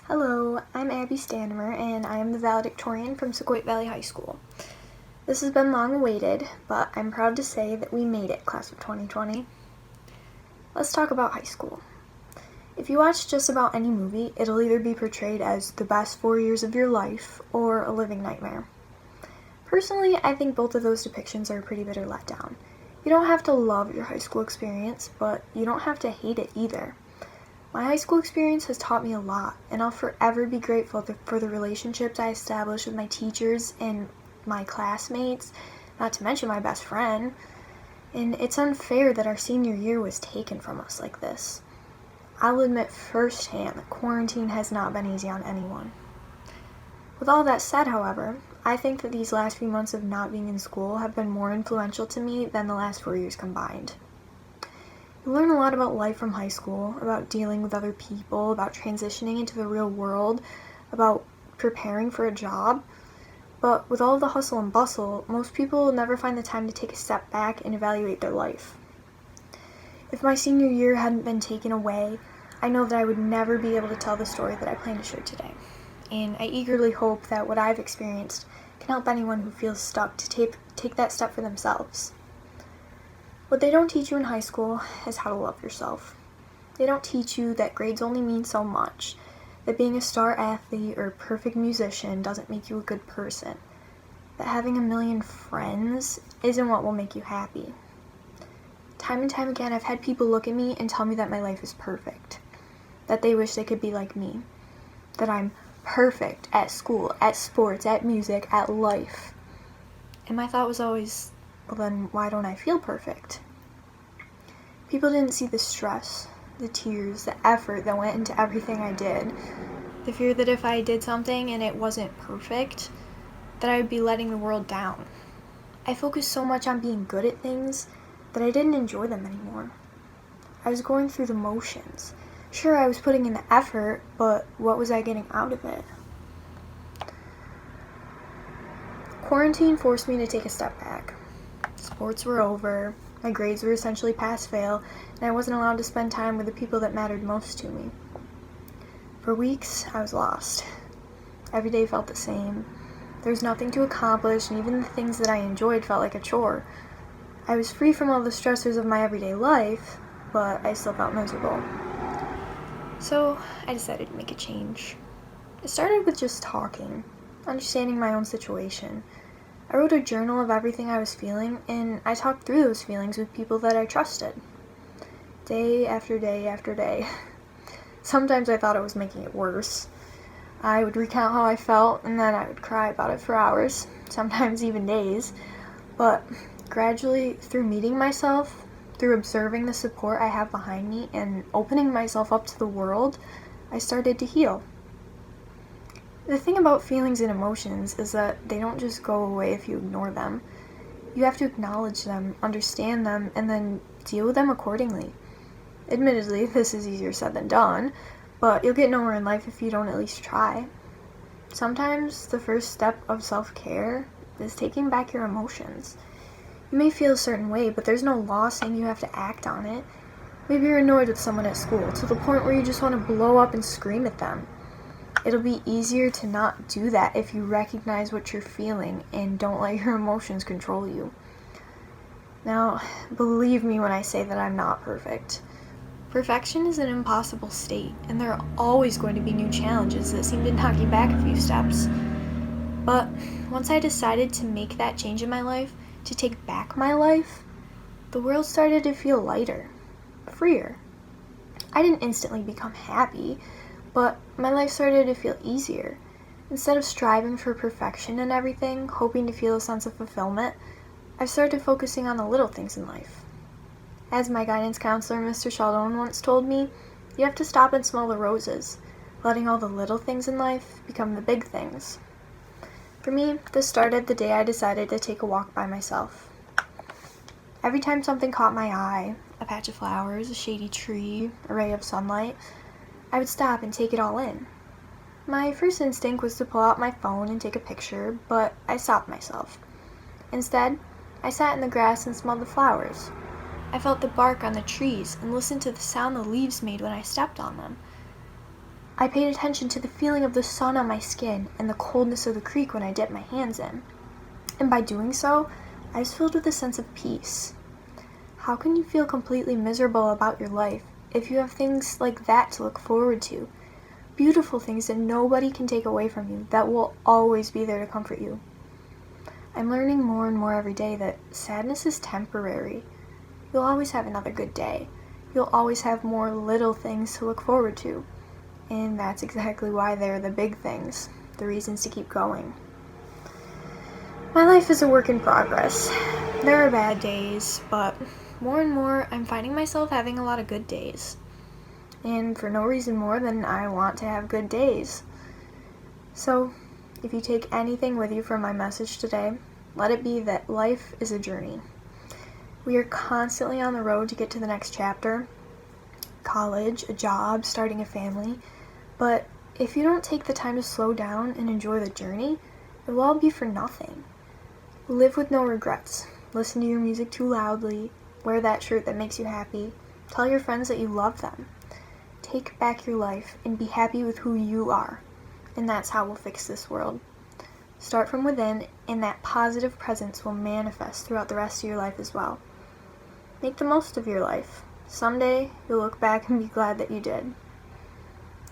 Hello, I'm Abby Stanimer, and I am the valedictorian from Sauquoit Valley High School. This has been long awaited, but I'm proud to say that we made it, class of 2020. Let's talk about high school. If you watch just about any movie, it'll either be portrayed as the best 4 years of your life or a living nightmare. Personally, I think both of those depictions are a pretty bitter letdown. You don't have to love your high school experience, but you don't have to hate it either. My high school experience has taught me a lot, and I'll forever be grateful for the relationships I established with my teachers and my classmates, not to mention my best friend. And it's unfair that our senior year was taken from us like this. I'll admit firsthand that quarantine has not been easy on anyone. With all that said, however, I think that these last few months of not being in school have been more influential to me than the last 4 years combined. You learn a lot about life from high school, about dealing with other people, about transitioning into the real world, about preparing for a job. But with all the hustle and bustle, most people never find the time to take a step back and evaluate their life. If my senior year hadn't been taken away, I know that I would never be able to tell the story that I plan to share today. And I eagerly hope that what I've experienced can help anyone who feels stuck to take that step for themselves. What they don't teach you in high school is how to love yourself. They don't teach you that grades only mean so much, that being a star athlete or a perfect musician doesn't make you a good person, that having a million friends isn't what will make you happy. Time and time again, I've had people look at me and tell me that my life is perfect, that they wish they could be like me, that I'm perfect at school, at sports, at music, at life. And my thought was always, well then why don't I feel perfect? People didn't see the stress, the tears, the effort that went into everything I did. The fear that if I did something and it wasn't perfect, that I would be letting the world down. I focused so much on being good at things that I didn't enjoy them anymore. I was going through the motions. Sure, I was putting in the effort, but what was I getting out of it? Quarantine forced me to take a step back. Sports were over, my grades were essentially pass-fail, and I wasn't allowed to spend time with the people that mattered most to me. For weeks, I was lost. Every day felt the same. There was nothing to accomplish, and even the things that I enjoyed felt like a chore. I was free from all the stressors of my everyday life, but I still felt miserable. So I decided to make a change. It started with just talking, understanding my own situation. I wrote a journal of everything I was feeling, and I talked through those feelings with people that I trusted. Day after day after day. Sometimes I thought it was making it worse. I would recount how I felt, and then I would cry about it for hours, sometimes even days. But gradually, through meeting myself, through observing the support I have behind me, and opening myself up to the world, I started to heal. The thing about feelings and emotions is that they don't just go away if you ignore them. You have to acknowledge them, understand them, and then deal with them accordingly. Admittedly, this is easier said than done, but you'll get nowhere in life if you don't at least try. Sometimes the first step of self-care is taking back your emotions. You may feel a certain way, but there's no law saying you have to act on it. Maybe you're annoyed with someone at school to the point where you just want to blow up and scream at them. It'll be easier to not do that if you recognize what you're feeling and don't let your emotions control you. Now, believe me when I say that I'm not perfect. Perfection is an impossible state, and there are always going to be new challenges that seem to knock you back a few steps. But once I decided to make that change in my life, to take back my life, the world started to feel lighter, freer. I didn't instantly become happy, but my life started to feel easier. Instead of striving for perfection in everything, hoping to feel a sense of fulfillment, I started focusing on the little things in life. As my guidance counselor, Mr. Sheldon, once told me, you have to stop and smell the roses, letting all the little things in life become the big things. For me, this started the day I decided to take a walk by myself. Every time something caught my eye, a patch of flowers, a shady tree, a ray of sunlight, I would stop and take it all in. My first instinct was to pull out my phone and take a picture, but I stopped myself. Instead, I sat in the grass and smelled the flowers. I felt the bark on the trees and listened to the sound the leaves made when I stepped on them. I paid attention to the feeling of the sun on my skin and the coldness of the creek when I dipped my hands in. And by doing so, I was filled with a sense of peace. How can you feel completely miserable about your life if you have things like that to look forward to? Beautiful things that nobody can take away from you, that will always be there to comfort you. I'm learning more and more every day that sadness is temporary. You'll always have another good day. You'll always have more little things to look forward to. And that's exactly why they're the big things, the reasons to keep going. My life is a work in progress. There are bad days, but more and more I'm finding myself having a lot of good days. And for no reason more than I want to have good days. So, if you take anything with you from my message today, let it be that life is a journey. We are constantly on the road to get to the next chapter, college, a job, starting a family, but if you don't take the time to slow down and enjoy the journey, it will all be for nothing. Live with no regrets. Listen to your music too loudly. Wear that shirt that makes you happy. Tell your friends that you love them. Take back your life and be happy with who you are. And that's how we'll fix this world. Start from within, and that positive presence will manifest throughout the rest of your life as well. Make the most of your life. Someday, you'll look back and be glad that you did.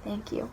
Thank you.